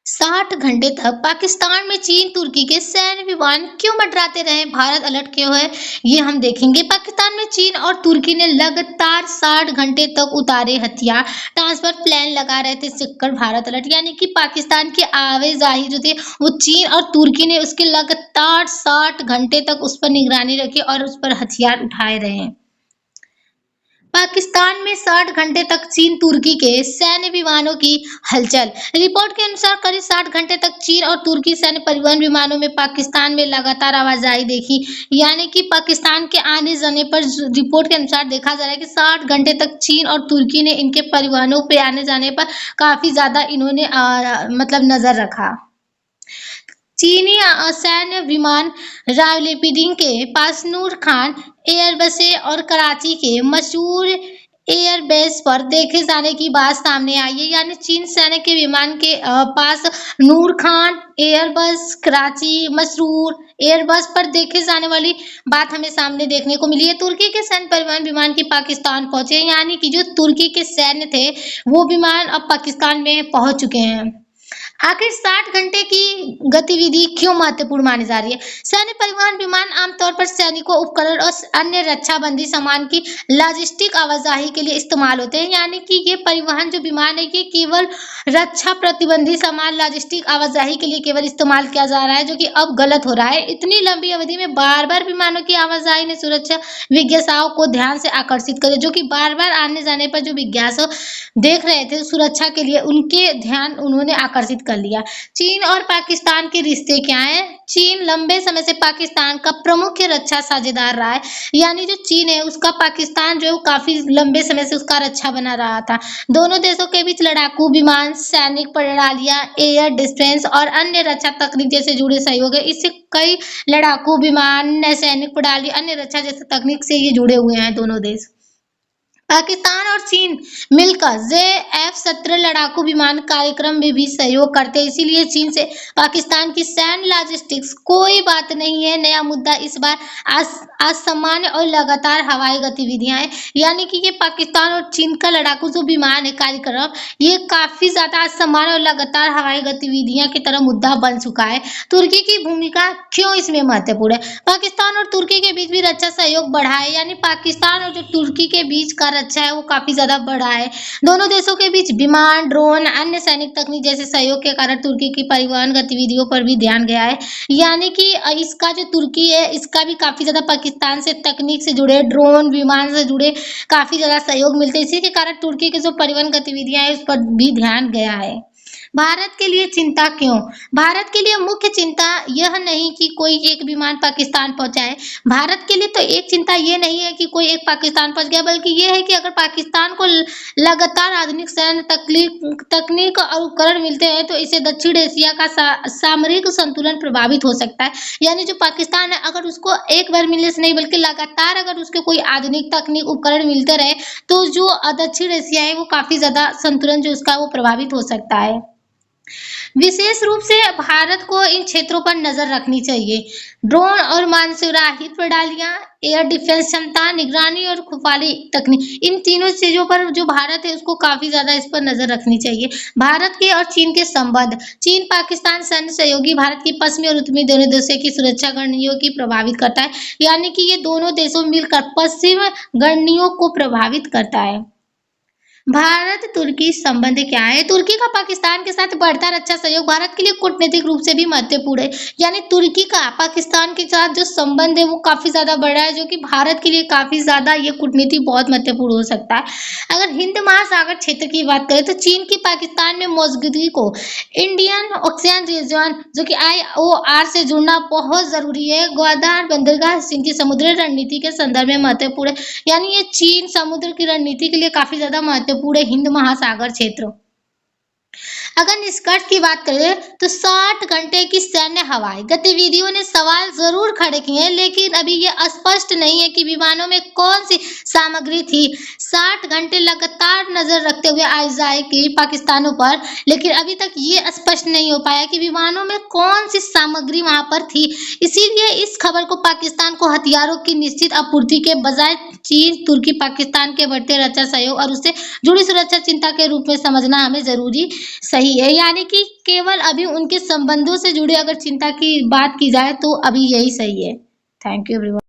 60 घंटे तक पाकिस्तान में चीन तुर्की के सैन्य विमान क्यों मंडराते रहे, भारत अलर्ट क्यों है, ये हम देखेंगे। पाकिस्तान में चीन और तुर्की ने लगातार 60 घंटे तक उतारे हथियार ट्रांसफर प्लान लगा रहे थे, चक्कर भारत अलर्ट। यानी कि पाकिस्तान की आवाजाही जो थी वो चीन और तुर्की ने उसके लगातार 60 घंटे तक उस पर निगरानी रखी और उस पर हथियार उठाए रहे हैं। पाकिस्तान में 60 घंटे तक चीन तुर्की के सैन्य विमानों की हलचल। रिपोर्ट के अनुसार करीब 60 घंटे तक चीन और तुर्की सैन्य परिवहन विमानों में पाकिस्तान में लगातार आवाजाही देखी। यानी कि पाकिस्तान के आने जाने पर रिपोर्ट के अनुसार देखा जा रहा है कि 60 घंटे तक चीन और तुर्की ने इनके परिवहनों पे आने जाने पर काफी ज्यादा इन्होंने मतलब नजर रखा। चीनी सैन्य विमान रावलपिंडी के पास नूर खान एयरबेस और कराची के मशहूर एयरबेस पर देखे जाने की बात सामने आई है। यानी चीन सैन्य के विमान के पास नूर खान एयरबस, कराची मशहूर एयरबस पर देखे जाने वाली बात हमें सामने देखने को मिली है। तुर्की के सैन्य परिवहन विमान की पाकिस्तान पहुंचे, यानी कि जो तुर्की के सैन्य थे वो विमान अब पाकिस्तान में पहुंच चुके हैं। आखिर 60 घंटे की गतिविधि क्यों महत्वपूर्ण मानी जा रही है? सैन्य परिवहन विमान आमतौर पर सैनिकों, उपकरण और अन्य रक्षाबंदी सामान की लॉजिस्टिक आवाजाही के लिए इस्तेमाल होते हैं। यानी कि ये परिवहन जो विमान है ये केवल रक्षा प्रतिबंधी सामान लॉजिस्टिक आवाजाही के लिए केवल इस्तेमाल किया जा रहा है, जो कि अब गलत हो रहा है। इतनी लंबी अवधि में बार बार विमानों की आवाजाही ने सुरक्षा विज्ञासाओं को ध्यान से आकर्षित करे, जो कि बार बार आने जाने पर जो विज्ञासा देख रहे थे सुरक्षा के लिए उनके ध्यान उन्होंने आकर्षित कर लिया। चीन और पाकिस्तान के रिश्ते क्या हैं? चीन लंबे समय से पाकिस्तान का प्रमुख रक्षा साझेदार रहा है। यानी जो चीन है उसका पाकिस्तान जो है वो काफी लंबे समय से उसका रक्षा बना रहा था। दोनों देशों के बीच लड़ाकू विमान, सैनिक प्रणालियां, एयर डिफेंस और अन्य रक्षा तकनीक जैसे जुड़े सहयोग है। इससे कई लड़ाकू विमान, सैनिक प्रणाली, अन्य रक्षा जैसे तकनीक से ये जुड़े हुए हैं दोनों देश। पाकिस्तान और चीन मिलकर F-17 लड़ाकू विमान कार्यक्रम में भी सहयोग करते हैं। इसीलिए चीन से पाकिस्तान की सैन्य लॉजिस्टिक्स कोई बात नहीं है। नया मुद्दा इस बार असामान्य और लगातार हवाई गतिविधियां हैं। यानी कि ये पाकिस्तान और चीन का लड़ाकू जो विमान है कार्यक्रम, ये काफी ज्यादा असामान्य और लगातार हवाई गतिविधियां की तरह मुद्दा बन चुका है। तुर्की की भूमिका क्यों इसमें महत्वपूर्ण है? पाकिस्तान और तुर्की के बीच भी रक्षा सहयोग बढ़ा है। यानी पाकिस्तान और जो तुर्की के बीच का रक्षा है वो काफी ज्यादा बढ़ा है। दोनों देशों के बीच विमान, ड्रोन, अन्य सैनिक तकनीक जैसे सहयोग के कारण तुर्की की परिवहन गतिविधियों पर भी ध्यान गया है। यानी कि इसका जो तुर्की है इसका भी काफी ज्यादा पाकिस्तान से तकनीक से जुड़े, ड्रोन, विमान से जुड़े काफी ज्यादा सहयोग मिलते हैं। इसी के कारण तुर्की की जो परिवहन गतिविधियां है उस पर भी ध्यान गया है। भारत के लिए चिंता क्यों? भारत के लिए मुख्य चिंता यह नहीं कि कोई एक विमान पाकिस्तान पहुंचा है। भारत के लिए तो एक चिंता ये नहीं है कि कोई एक पाकिस्तान पहुंच गया, बल्कि ये है कि अगर पाकिस्तान को लगातार आधुनिक सैन्य तकनीक और उपकरण मिलते हैं तो इससे दक्षिण एशिया का सामरिक संतुलन प्रभावित हो सकता है। यानी जो पाकिस्तान है अगर उसको एक बार मिलने से नहीं बल्कि लगातार अगर उसके कोई आधुनिक तकनीक उपकरण मिलते रहे तो जो दक्षिण एशिया है वो काफी ज्यादा संतुलन जो उसका वो प्रभावित हो सकता है। विशेष रूप से भारत को इन क्षेत्रों पर नजर रखनी चाहिए। ड्रोन और मानसुराहित प्रणालियां, एयर डिफेंस क्षमता, निगरानी और खुफाली तकनीक, इन तीनों चीजों पर जो भारत है उसको काफी ज्यादा इस पर नजर रखनी चाहिए। भारत के और चीन के संबंध। चीन पाकिस्तान सैन्य सहयोगी भारत की पश्चिमी और उत्तरी दोनों देशों की सुरक्षा रणनीतियों की प्रभावित करता है। यानी कि ये दोनों देशों मिलकर पश्चिम रणनीतियों को प्रभावित करता है। भारत तुर्की संबंध क्या है? तुर्की का पाकिस्तान के साथ बढ़ता रक्षा सहयोग भारत के लिए कूटनीतिक रूप से भी महत्वपूर्ण है। यानी तुर्की का पाकिस्तान के साथ जो संबंध है वो काफी ज्यादा बड़ा है, जो कि भारत के लिए काफी ज्यादा ये कूटनीति बहुत महत्वपूर्ण हो सकता है। अगर हिंद महासागर क्षेत्र की बात करें तो चीन की पाकिस्तान में मौजूदगी को इंडियन ओशियन रीजन जो कि IOR से जुड़ना बहुत जरूरी है। ग्वादर बंदरगाह की समुद्री रणनीति के संदर्भ में महत्वपूर्ण है। यानी ये चीन समुद्र की रणनीति के लिए काफी ज्यादा पूरे हिंद महासागर क्षेत्र। अगर निष्कर्ष की बात करें तो 60 घंटे की सैन्य हवाई गतिविधियों ने सवाल जरूर खड़े किए हैं, लेकिन अभी यह स्पष्ट नहीं है कि विमानों में कौन सी सामग्री थी। 60 घंटे लगातार नजर रखते हुए आवाजाही की पाकिस्तानों पर, लेकिन अभी तक ये स्पष्ट नहीं हो पाया कि विमानों में कौन सी सामग्री वहां पर थी। इसीलिए इस खबर को पाकिस्तान को हथियारों की निश्चित आपूर्ति के बजाय चीन, तुर्की, पाकिस्तान के बढ़ते रक्षा सहयोग और उससे जुड़ी सुरक्षा चिंता के रूप में समझना हमें जरूरी सही सही है, यानी कि केवल अभी उनके संबंधों से जुड़े अगर चिंता की बात की जाए तो अभी यही सही है। Thank you everyone.